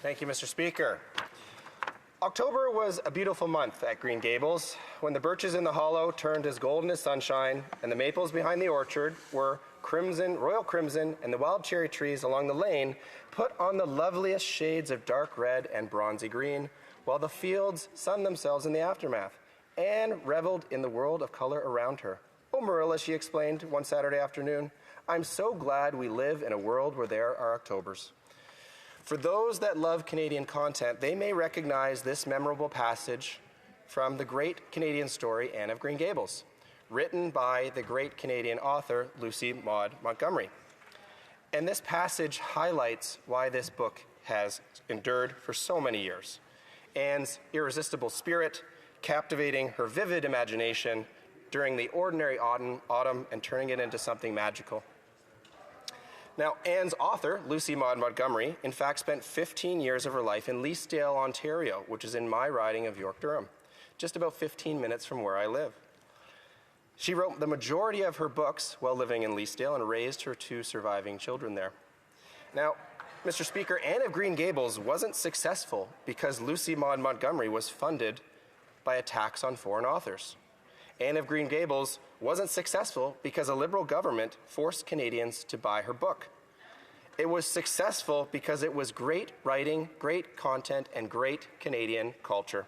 Thank you, Mr. Speaker. October was a beautiful month at Green Gables when the birches in the hollow turned as golden as sunshine and the maples behind the orchard were crimson, royal crimson, and the wild cherry trees along the lane put on the loveliest shades of dark red and bronzy green, while the fields sunned themselves in the aftermath. Anne reveled in the world of color around her. "Oh, Marilla," she explained one Saturday afternoon, "I'm so glad we live in a world where there are Octobers." For those that love Canadian content, they may recognize this memorable passage from the great Canadian story Anne of Green Gables, written by the great Canadian author Lucy Maud Montgomery. And this passage highlights why this book has endured for so many years. Anne's irresistible spirit, captivating her vivid imagination during the ordinary autumn and turning it into something magical. Now, Anne's author, Lucy Maud Montgomery, in fact spent 15 years of her life in Leasdale, Ontario, which is in my riding of York-Durham, just about 15 minutes from where I live. She wrote the majority of her books while living in Leasdale and raised her 2 surviving children there. Now, Mr. Speaker, Anne of Green Gables wasn't successful because Lucy Maud Montgomery was funded by a tax on foreign authors. Anne of Green Gables wasn't successful because a Liberal government forced Canadians to buy her book. It was successful because it was great writing, great content, and great Canadian culture.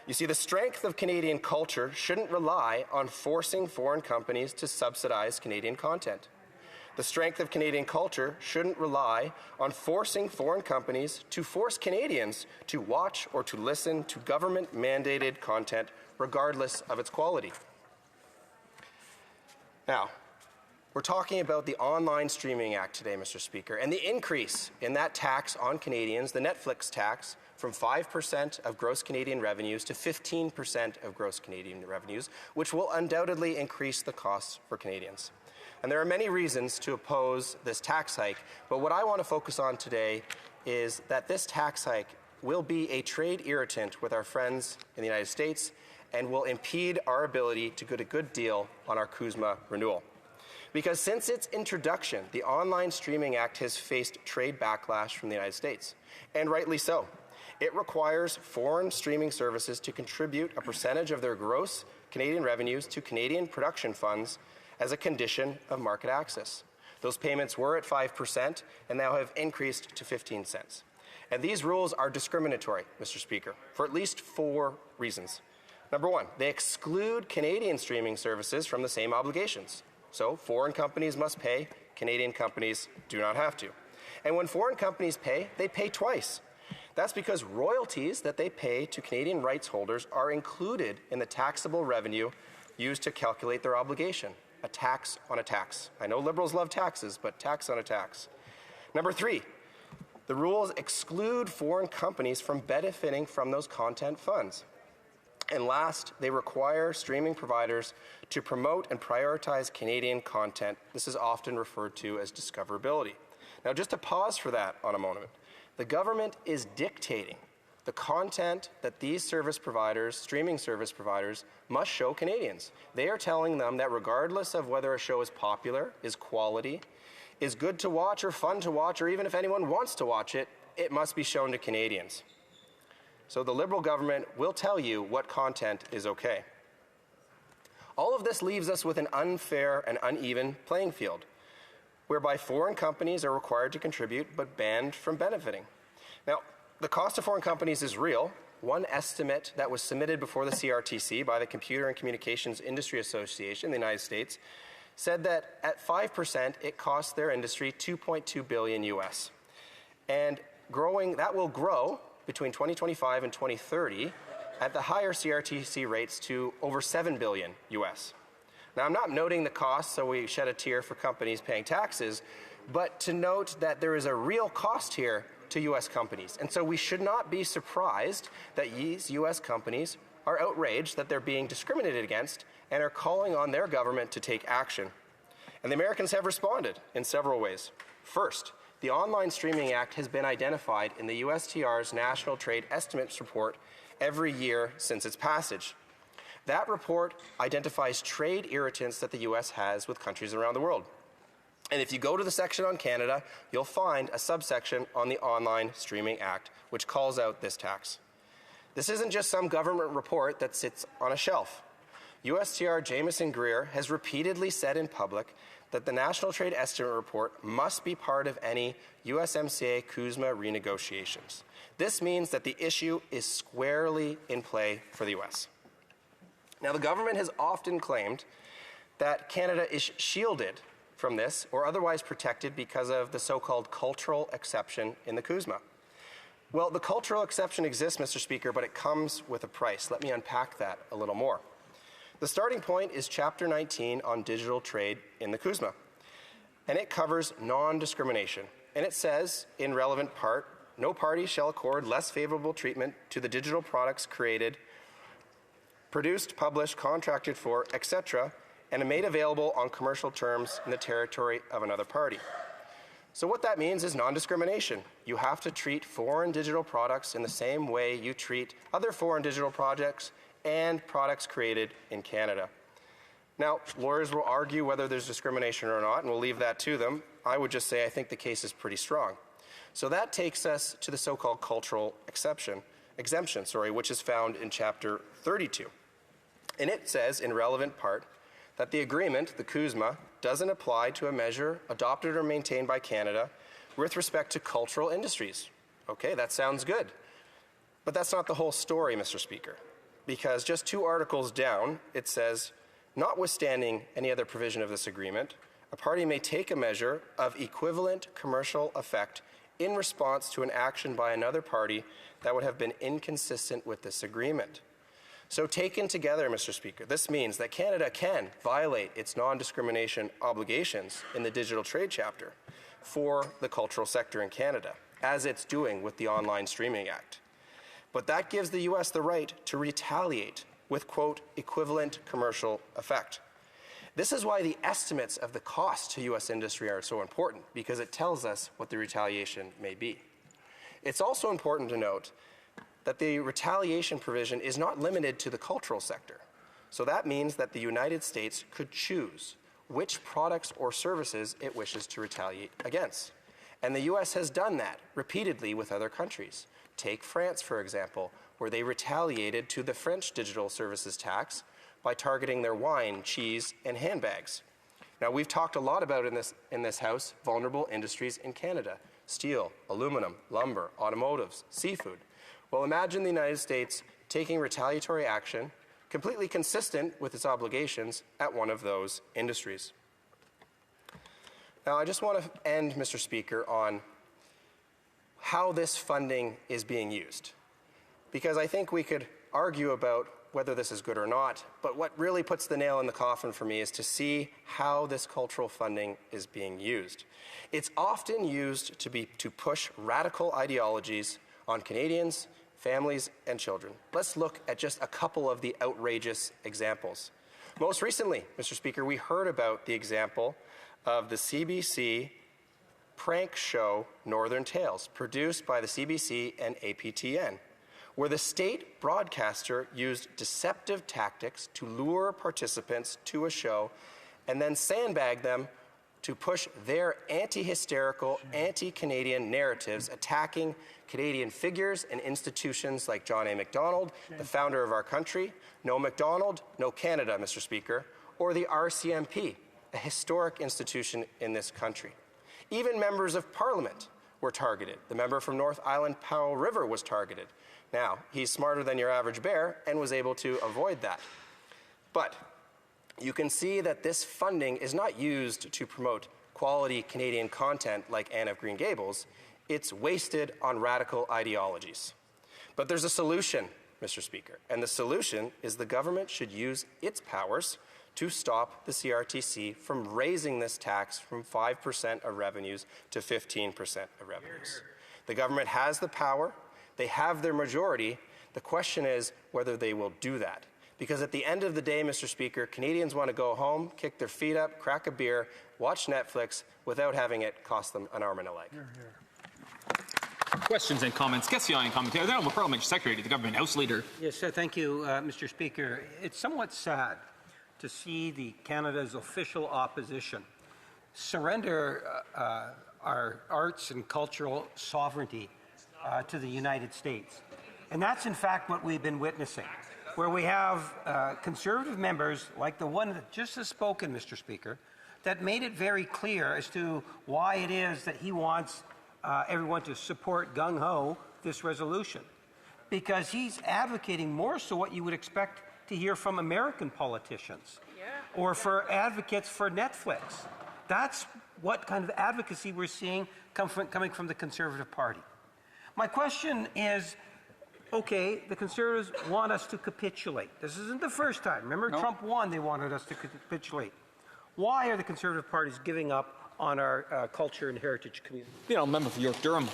You see, the strength of Canadian culture shouldn't rely on forcing foreign companies to subsidize Canadian content. The strength of Canadian culture shouldn't rely on forcing foreign companies to force Canadians to watch or to listen to government-mandated content regardless of its quality. Now, we're talking about the Online Streaming Act today, Mr. Speaker, and the increase in that tax on Canadians, the Netflix tax, from 5% of gross Canadian revenues to 15% of gross Canadian revenues, which will undoubtedly increase the costs for Canadians. And there are many reasons to oppose this tax hike, but what I want to focus on today is that this tax hike will be a trade irritant with our friends in the United States and will impede our ability to get a good deal on our CUSMA renewal. Because since its introduction, the Online Streaming Act has faced trade backlash from the United States, and rightly so. It requires foreign streaming services to contribute a percentage of their gross Canadian revenues to Canadian production funds as a condition of market access. Those payments were at 5% and now have increased to 15 cents. And these rules are discriminatory, Mr. Speaker, for at least 4 reasons. Number 1, they exclude Canadian streaming services from the same obligations. So foreign companies must pay, Canadian companies do not have to. And when foreign companies pay, they pay twice. That's because royalties that they pay to Canadian rights holders are included in the taxable revenue used to calculate their obligation. A tax on a tax. I know Liberals love taxes, but tax on a tax. Number 3, the rules exclude foreign companies from benefiting from those content funds. And last, they require streaming providers to promote and prioritize Canadian content. This is often referred to as discoverability. Now, just to pause for that on a moment, the government is dictating the content that these service providers, streaming service providers, must show Canadians. They are telling them that regardless of whether a show is popular, is quality, is good to watch or fun to watch, or even if anyone wants to watch it, it must be shown to Canadians. So the Liberal government will tell you what content is okay. All of this leaves us with an unfair and uneven playing field, whereby foreign companies are required to contribute but banned from benefiting. Now, the cost of foreign companies is real. One estimate that was submitted before the CRTC by the Computer and Communications Industry Association in the United States said that at 5%, it costs their industry $2.2 billion US. And that will grow between 2025 and 2030 at the higher CRTC rates to over $7 billion US. Now, I'm not noting the cost, so we shed a tear for companies paying taxes, but to note that there is a real cost here to U.S. companies. And so we should not be surprised that these U.S. companies are outraged that they're being discriminated against and are calling on their government to take action. And the Americans have responded in several ways. First, the Online Streaming Act has been identified in the USTR's National Trade Estimates Report every year since its passage. That report identifies trade irritants that the U.S. has with countries around the world. And if you go to the section on Canada, you'll find a subsection on the Online Streaming Act, which calls out this tax. This isn't just some government report that sits on a shelf. USTR Jameson Greer has repeatedly said in public that the National Trade Estimate Report must be part of any USMCA CUSMA renegotiations. This means that the issue is squarely in play for the US. Now, the government has often claimed that Canada is shielded from this or otherwise protected because of the so-called cultural exception in the CUSMA. Well, the cultural exception exists, Mr. Speaker, but it comes with a price. Let me unpack that a little more. The starting point is Chapter 19 on digital trade in the CUSMA, and it covers non-discrimination. And it says, in relevant part, no party shall accord less favorable treatment to the digital products created, produced, published, contracted for, etc., and made available on commercial terms in the territory of another party. So what that means is non-discrimination. You have to treat foreign digital products in the same way you treat other foreign digital projects and products created in Canada. Now, lawyers will argue whether there's discrimination or not, and we'll leave that to them. I would just say I think the case is pretty strong. So that takes us to the so-called cultural exemption, which is found in Chapter 32. And it says, in relevant part, that the agreement, the CUSMA, doesn't apply to a measure adopted or maintained by Canada with respect to cultural industries. Okay, that sounds good. But that's not the whole story, Mr. Speaker, because just 2 articles down, it says, notwithstanding any other provision of this agreement, a party may take a measure of equivalent commercial effect in response to an action by another party that would have been inconsistent with this agreement. So taken together, Mr. Speaker, this means that Canada can violate its non-discrimination obligations in the digital trade chapter for the cultural sector in Canada, as it's doing with the Online Streaming Act. But that gives the U.S. the right to retaliate with, quote, equivalent commercial effect. This is why the estimates of the cost to U.S. industry are so important, because it tells us what the retaliation may be. It's also important to note that the retaliation provision is not limited to the cultural sector. So that means that the United States could choose which products or services it wishes to retaliate against. And the U.S. has done that repeatedly with other countries. Take France, for example, where they retaliated to the French digital services tax by targeting their wine, cheese, and handbags. Now, we've talked a lot about in this House vulnerable industries in Canada: steel, aluminum, lumber, automotives, seafood. Well, imagine the United States taking retaliatory action completely consistent with its obligations at one of those industries. Now, I just want to end, Mr. Speaker, on how this funding is being used, because I think we could argue about whether this is good or not, but what really puts the nail in the coffin for me is to see how this cultural funding is being used. It's often used to push radical ideologies on Canadians, families, and children. Let's look at just a couple of the outrageous examples. Most recently, Mr. Speaker, we heard about the example of the CBC prank show Northern Tales, produced by the CBC and APTN, where the state broadcaster used deceptive tactics to lure participants to a show and then sandbag them to push their anti-hysterical, anti-Canadian narratives attacking Canadian figures and institutions like John A. Macdonald, the founder of our country, No Macdonald, No Canada, Mr. Speaker, or the RCMP, a historic institution in this country. Even members of Parliament were targeted. The member from North Island, Powell River, was targeted. Now, he's smarter than your average bear and was able to avoid that. But you can see that this funding is not used to promote quality Canadian content like Anne of Green Gables. It's wasted on radical ideologies. But there's a solution, Mr. Speaker, and the solution is the government should use its powers to stop the CRTC from raising this tax from 5% of revenues to 15% of revenues. The government has the power. They have their majority. The question is whether they will do that. Because at the end of the day, Mr. Speaker, Canadians want to go home, kick their feet up, crack a beer, watch Netflix without having it cost them an arm and a leg. Questions and comments. Question and commentary. The Honourable Parliamentary Secretary, the Government House Leader. Yes, thank you, Mr. Speaker. It's somewhat sad to see Canada's official opposition surrender our arts and cultural sovereignty to the United States. And that's in fact what we've been witnessing, where we have Conservative members, like the one that just has spoken, Mr. Speaker, that made it very clear as to why it is that he wants everyone to support gung-ho this resolution. Because he's advocating more so what you would expect to hear from American politicians or for advocates for Netflix. That's what kind of advocacy we're seeing coming from the Conservative Party. My question is, okay, the Conservatives want us to capitulate. This isn't the first time. Remember, Trump won, they wanted us to capitulate. Why are the Conservative parties giving up on our culture and heritage community? Member for York Durham.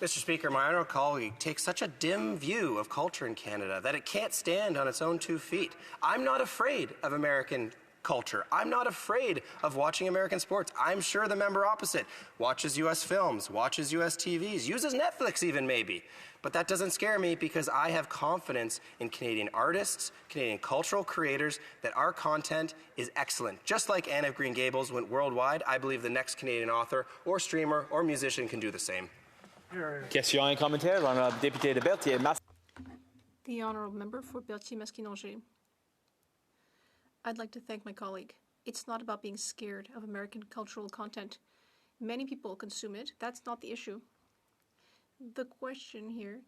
Mr. Speaker, my honourable colleague takes such a dim view of culture in Canada that it can't stand on its own 2 feet. I'm not afraid of American culture. I'm not afraid of watching American sports. I'm sure the member opposite watches U.S. films, watches U.S. TVs, uses Netflix even maybe. But that doesn't scare me because I have confidence in Canadian artists, Canadian cultural creators, that our content is excellent. Just like Anne of Green Gables went worldwide, I believe the next Canadian author or streamer or musician can do the same. Question et commentaire, l'honorable député de Berthier. The honourable member for Berthier-Masquinongé. I'd like to thank my colleague. It's not about being scared of American cultural content. Many people consume it. That's not the issue. The question here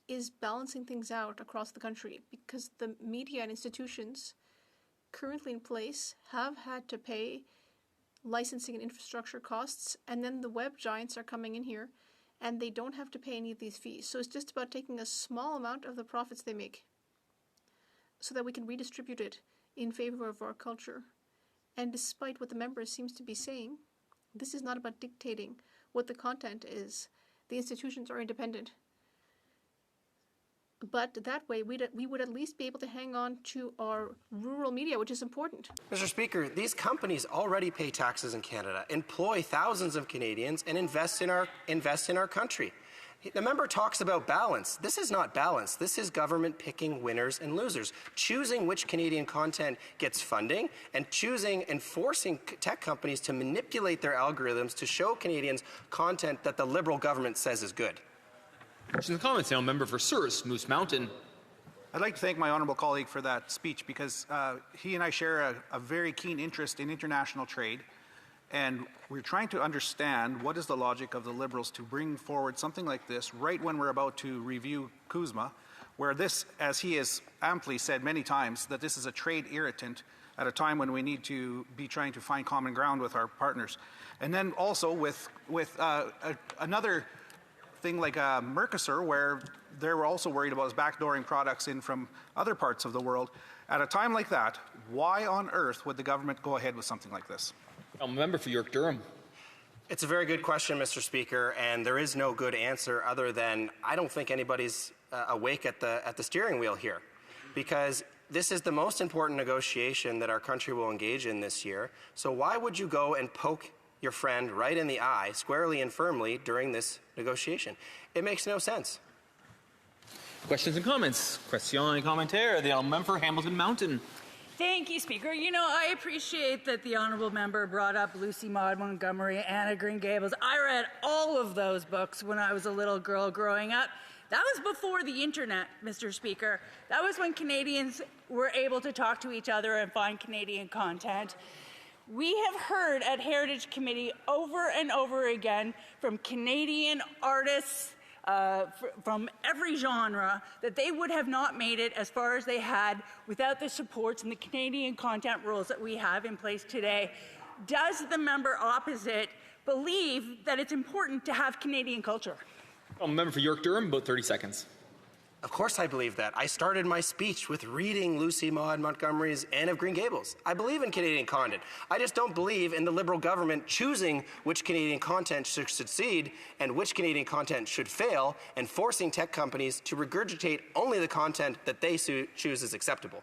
is balancing things out across the country because the media and institutions currently in place have had to pay licensing and infrastructure costs, and then the web giants are coming in here and they don't have to pay any of these fees. So it's just about taking a small amount of the profits they make so that we can redistribute it in favor of our culture. And despite what the member seems to be saying, this is not about dictating what the content is. The institutions are independent. But that way, we would at least be able to hang on to our rural media, which is important. Mr. Speaker, these companies already pay taxes in Canada, employ thousands of Canadians, and invest in our country. The member talks about balance. This is not balance. This is government picking winners and losers, choosing which Canadian content gets funding and choosing and forcing tech companies to manipulate their algorithms to show Canadians content that the Liberal government says is good. Questions and comments now. Member for Souris, Moose Mountain. I'd like to thank my honourable colleague for that speech because he and I share a very keen interest in international trade, and we're trying to understand what is the logic of the Liberals to bring forward something like this right when we're about to review CUSMA, where this, as he has amply said many times, that this is a trade irritant at a time when we need to be trying to find common ground with our partners. And then also with another thing like Mercosur, where they were also worried about us backdooring products in from other parts of the world. At a time like that, why on earth would the government go ahead with something like this? Member for York Durham. It's a very good question, Mr. Speaker, and there is no good answer other than I don't think anybody's awake at the steering wheel here, because this is the most important negotiation that our country will engage in this year. So why would you go and poke your friend right in the eye, squarely and firmly, during this negotiation? It makes no sense. Questions and comments. Question et commentaire. The honourable member for Hamilton Mountain. Thank you, Speaker. You know, I appreciate that the honourable member brought up Lucy Maud Montgomery, Anne of Green Gables. I read all of those books when I was a little girl growing up. That was before the internet, Mr. Speaker. That was when Canadians were able to talk to each other and find Canadian content. We have heard at Heritage Committee over and over again from Canadian artists from every genre that they would have not made it as far as they had without the supports and the Canadian content rules that we have in place today. Does the member opposite believe that it's important to have Canadian culture? Member for York Durham, about 30 seconds. Of course I believe that. I started my speech with reading Lucy Maud Montgomery's Anne of Green Gables. I believe in Canadian content. I just don't believe in the Liberal government choosing which Canadian content should succeed and which Canadian content should fail, and forcing tech companies to regurgitate only the content that they choose is acceptable.